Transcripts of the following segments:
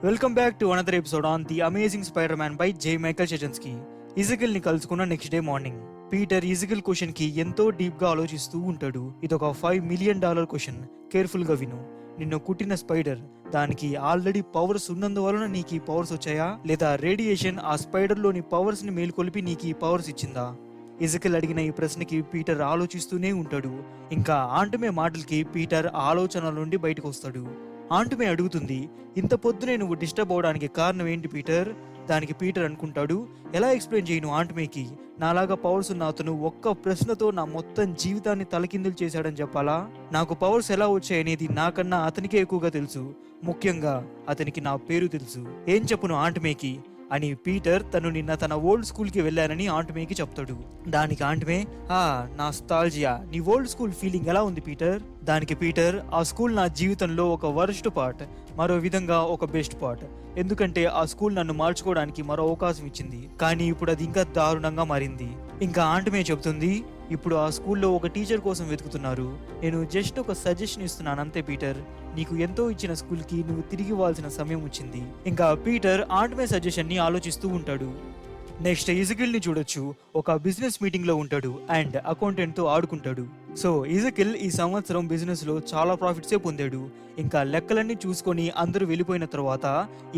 Welcome back to another episode on the amazing spider man by J Michael Straczynski. Ezekiel ని కలుసుకున్న next day morning Peter Ezekiel question కి ఎంతో deep గా ఆలోచిస్తూ ఉంటాడు. ఇదొక $5 మిలియన్ క్వశ్చన్. కేర్ఫుల్ గా విను. నిన్ను కుట్టిన స్పైడర్ దానికి ఆల్రెడీ పవర్స్ ఉన్నందువలన నీకు ఈ పవర్స్ వచ్చాయా, లేదా రేడియేషన్ ఆ స్పైడర్ లోని పవర్స్ ని మేల్కొలిపి నీకు ఈ పవర్స్ ఇచ్చిందా? ఇజకిల్ అడిగిన ఈ ప్రశ్నకి పీటర్ ఆలోచిస్తూనే ఉంటాడు. ఇంకా ఆంటమే మాటలకి పీటర్ ఆలోచనల నుండి బయటకు వస్తాడు. ఆంటమే అడుగుతుంది, ఇంత పొద్దునే నువ్వు డిస్టర్బ్ అవడానికి కారణం ఏంటి పీటర్? దానికి పీటర్ అనుకుంటాడు, ఎలా ఎక్స్ప్లెయిన్ చేయను ఆంటమేకి? నాలాగా పవర్స్ ఉన్న అతను ఒక్క ప్రశ్నతో నా మొత్తం జీవితాన్ని తలకిందులు చేశాడని చెప్పాలా? నాకు పవర్స్ ఎలా వచ్చాయనేది నాకన్నా అతనికే ఎక్కువగా తెలుసు. ముఖ్యంగా అతనికి నా పేరు తెలుసు. ఏం చెప్పును ఆంటమేకి అని పీటర్ తను నిన్న తన ఓల్డ్ స్కూల్ కి వెళ్ళానని ఆంటమేకి చెప్తాడు. దానికి ఆంటమే, నాస్టాల్జియా, నీ ఓల్డ్ స్కూల్ ఫీలింగ్ ఎలా ఉంది పీటర్? దానికి పీటర్, ఆ స్కూల్ నా జీవితంలో ఒక వర్స్ట్ పార్ట్, మరో విధంగా ఒక బెస్ట్ పార్ట్. ఎందుకంటే ఆ స్కూల్ నన్ను మార్చుకోవడానికి మరో అవకాశం ఇచ్చింది, కానీ ఇప్పుడు అది ఇంకా దారుణంగా మారింది. ఇంకా ఆంటమే చెబుతుంది, ఇప్పుడు ఆ స్కూల్లో ఒక టీచర్ కోసం వెతుకుతున్నారు. నేను జస్ట్ ఒక సజెషన్ ఇస్తున్నాను అంతే పీటర్. నీకు ఎంతో ఇచ్చిన స్కూల్ కి నువ్వు తిరిగి ఇవ్వాల్సిన సమయం వచ్చింది. ఇంకా పీటర్ ఆంటమే సజెషన్ ని ఆలోచిస్తూ ఉంటాడు. నెక్స్ట్ ఇజకిల్ ని చూడొచ్చు. ఒక బిజినెస్ మీటింగ్ లో ఉంటాడు అండ్ అకౌంటెంట్ తో ఆడుకుంటాడు. సో ఇజకిల్ ఈ సంవత్సరం బిజినెస్ లో చాలా ప్రాఫిట్సే పొందాడు. ఇంకా లెక్కలన్నీ చూసుకొని అందరూ వెళ్ళిపోయిన తర్వాత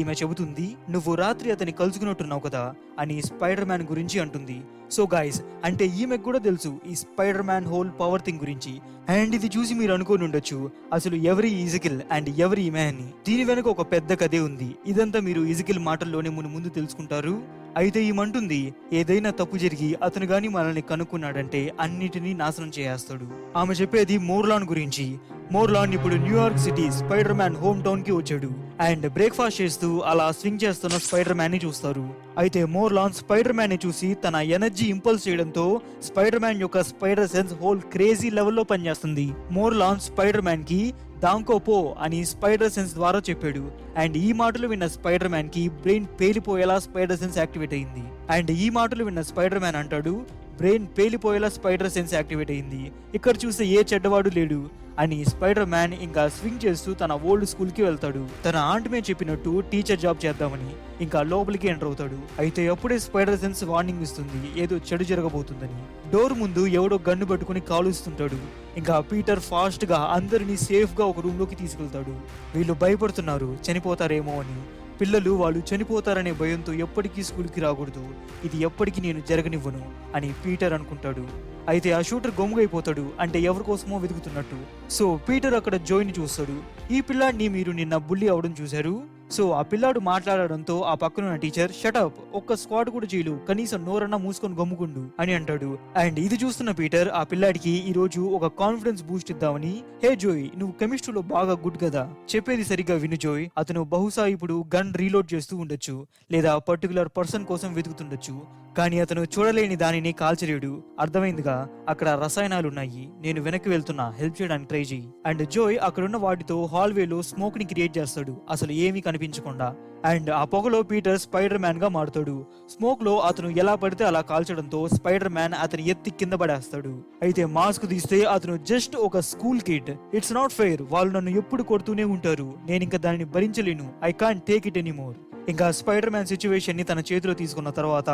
ఈమె చెబుతుంది, నువ్వు రాత్రి అతన్ని కలుసుకున్నట్టున్నావు కదా అని స్పైడర్ మ్యాన్ గురించి అంటుంది. సో గాయస్, అంటే ఈమెకు కూడా తెలుసు ఈ spider man whole power thing గురించి. అండ్ ఇది చూసి మీరు అనుకోని ఉండొచ్చు, అసలు ఎవరి ఇజకిల్ అండ్ ఎవరి ఈమె అని. దీని వెనుక ఒక పెద్ద కథే ఉంది. ఇదంతా మీరు ఇజకిల్ మాటల్లోనే ముందు తెలుసుకుంటారు. అయితే ఈమంటుంది, ఏదైనా తప్పు జరిగి అతను గాని మనల్ని కనుక్కున్నాడంటే అన్నిటినీ నాశనం చేయేస్తాడు. ఆమె చెప్పేది మోర్లాన్ గురించి. మోర్లాన్ ఇప్పుడు New York city spider man home town కి వచ్చాడు అండ్ బ్రేక్ఫాస్ట్ చేస్తూ అలా స్వింగ్ చేస్తున్న స్పైడర్ మ్యాన్ ని చూస్తారు. అయితే మోర్లాన్ స్పైడర్ మ్యాన్ ని చూసి తన ఎనర్జీ ఇంపల్స్ చేయడంతో స్పైడర్ మ్యాన్ యొక్క స్పైడర్ సెన్స్ హోల్ క్రేజీ లెవెల్లో పనిచేస్తుంది. మోర్లాన్ స్పైడర్ మ్యాన్ కి దాంకోపో అని స్పైడర్ సెన్స్ ద్వారా చెప్పాడు. అండ్ ఈ మాటలు విన్న స్పైడర్ మ్యాన్ కి బ్రెయిన్ పేలిపోయేలా స్పైడర్ సెన్స్ యాక్టివేట్ అయింది. అండ్ ఈ మాటలు విన్న స్పైడర్ మ్యాన్ అంటాడు, బ్రెయిన్ పేలిపోయేలా స్పైడర్ సెన్స్ యాక్టివేట్ అయింది, ఇక్కడ చూస్తే ఏ చెడ్డవాడు లేడు అని స్పైడర్ మ్యాన్ ఇంకా స్వింగ్ చేస్తూ తన ఓల్డ్ స్కూల్ కి వెళ్తాడు. తన ఆంటమే చెప్పినట్టు టీచర్ జాబ్ చేద్దామని ఇంకా లోపలికి ఎంటర్ అవుతాడు. అయితే అప్పుడే స్పైడర్ సెన్స్ వార్నింగ్ ఇస్తుంది, ఏదో చెడు జరగబోతుందని. డోర్ ముందు ఎవడో గన్ను పట్టుకుని కాలుస్తుంటాడు. ఇంకా పీటర్ ఫాస్ట్ గా అందరినీ సేఫ్ గా ఒక రూమ్ లోకి తీసుకెళ్తాడు. వీళ్ళు భయపడుతున్నారు చనిపోతారేమో అని. పిల్లలు వాళ్ళు చనిపోతారనే భయంతో ఎప్పటికీ స్కూల్కి రాకూడదు, ఇది ఎప్పటికీ నేను జరగనివ్వను అని పీటర్ అనుకుంటాడు. అయితే ఆ షూటర్ గమ్ముగైపోతాడు, అంటే ఎవరి కోసమో వెతుకుతున్నట్టు. సో పీటర్ అక్కడ జోయ్ని చూస్తాడు. ఈ పిల్లాడిని మీరు నిన్న బుల్లి అవడం చూశారు. సో ఆ పిల్లాడు మాట్లాడడంతో ఆ పక్కనున్న టీచర్, షటప్, ఒక్క స్క్వాడ్ కూడా చేయలు, కనీసం నోరన్నా మూసుకొని గమ్ముకుండు అని అంటాడు. అండ్ ఇది చూస్తున్న పీటర్ ఆ పిల్లాడికి ఈ రోజు ఒక కాన్ఫిడెన్స్ బూస్ట్ ఇద్దామని, హే జోయ్, నువ్వు కెమిస్ట్రీలో బాగా గుడ్ కదా, చెప్పేది సరిగ్గా విను జోయ్. అతను బహుశా ఇప్పుడు గన్ రీలోడ్ చేస్తూ ఉండొచ్చు, లేదా పర్టికులర్ పర్సన్ కోసం వెతుకుతుండొచ్చు, కానీ అతను చూడలేని దానిని కాల్చలేడు. అర్థమైందిగా, అక్కడ రసాయనాలు ఉన్నాయి, నేను వెనక్కి వెళ్తున్నా, హెల్ప్ చేయడానికి ట్రై చేయి. అండ్ జోయ్ అక్కడున్న వాటితో హాల్వేలో స్మోక్ ని క్రియేట్ చేస్తాడు, అసలు ఏమీ కనిపించకుండా. అండ్ ఆ పొగలో పీటర్ స్పైడర్ మ్యాన్ గా మారుతాడు. స్మోక్ లో అతను ఎలా పడితే అలా కాల్చడంతో స్పైడర్ మ్యాన్ అతని ఎత్తి కింద పడేస్తాడు. అయితే మాస్క్ తీస్తే అతను జస్ట్ ఒక school kid. It's not fair, వాళ్ళు నన్ను ఎప్పుడు కొడుతూనే ఉంటారు, నేను ఇంకా దానిని భరించలేను, I can't take it anymore. ఇంకా స్పైడర్ మ్యాన్ సిచ్యువేషన్ ని తన చేతిలో తీసుకున్న తర్వాత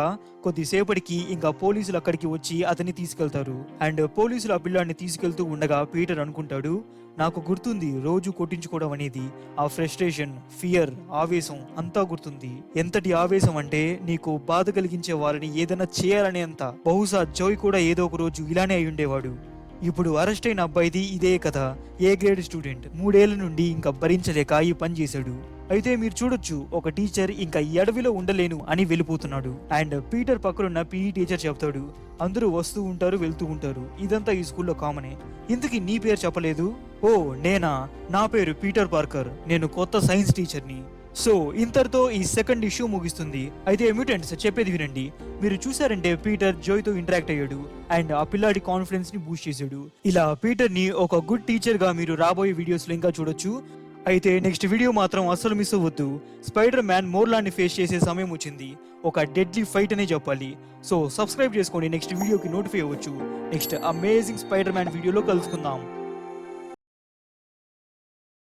కొద్దిసేపటికి ఇంకా పోలీసులు అక్కడికి వచ్చి అతన్ని తీసుకెళ్తారు. అండ్ పోలీసులు ఆ పిల్లాడిని తీసుకెళ్తూ ఉండగా పీటర్ అనుకుంటాడు, నాకు గుర్తుంది రోజు కొట్టించుకోవడం అనేది. ఆ ఫ్రస్ట్రేషన్, ఫియర్, ఆవేశం అంతా గుర్తుంది. ఎంతటి ఆవేశం అంటే నీకు బాధ కలిగించే వారిని ఏదైనా చేయాలనే అంత. బహుశా జోయ్ కూడా ఏదో ఒక రోజు ఇలానే అయి ఉండేవాడు. ఇప్పుడు అరెస్ట్ అయిన అబ్బాయిది ఇదే కథ. ఏ గ్రేడ్ స్టూడెంట్, 3 ఏళ్ల నుండి ఇంకా భరించలేక ఈ పని చేశాడు. అయితే మీరు చూడొచ్చు, ఒక టీచర్ ఇంకా ఈ అడవిలో ఉండలేను అని వెళ్ళిపోతున్నాడు. అండ్ పీటర్ పక్కనున్న పీఈ టీచర్ చెప్తాడు, అందరూ వస్తూ ఉంటారు వెళ్తూ ఉంటారు, ఇదంతా ఈ స్కూల్లో కామనే. ఇంతకీ నీ పేరు చెప్పలేదు? ఓ నేనా, నా పేరు పీటర్ పార్కర్, నేను కొత్త సైన్స్ టీచర్ని. సో ఇంతటితో ఈ సెకండ్ ఇష్యూ ముగిస్తుంది. అయితే మ్యూటెంట్స్ చెప్పేది వినండి. మీరు చూసారంటే పీటర్ జోయ్ తో ఇంటరాక్ట్ అయ్యాడు అండ్ ఆ పిల్లాడి కాన్ఫిడెన్స్ ని బూస్ట్ చేశాడు. ఇలా పీటర్ ని ఒక గుడ్ టీచర్ గా మీరు రాబోయే వీడియోస్ లో ఇంకా చూడొచ్చు. అయితే నెక్స్ట్ వీడియో మాత్రం అస్సలు మిస్ అవ్వద్దు. స్పైడర్ మ్యాన్ మోర్లాన్ ని ఫేస్ చేసే సమయం వచ్చింది. ఒక డెడ్లీ ఫైట్ అనే చెప్పాలి. సో సబ్స్క్రైబ్ చేసుకోండి, నెక్స్ట్ వీడియోకి నోటిఫై అవ్వచ్చు. నెక్స్ట్ అమేజింగ్ స్పైడర్ మ్యాన్ వీడియోలో కలుసుకుందాం.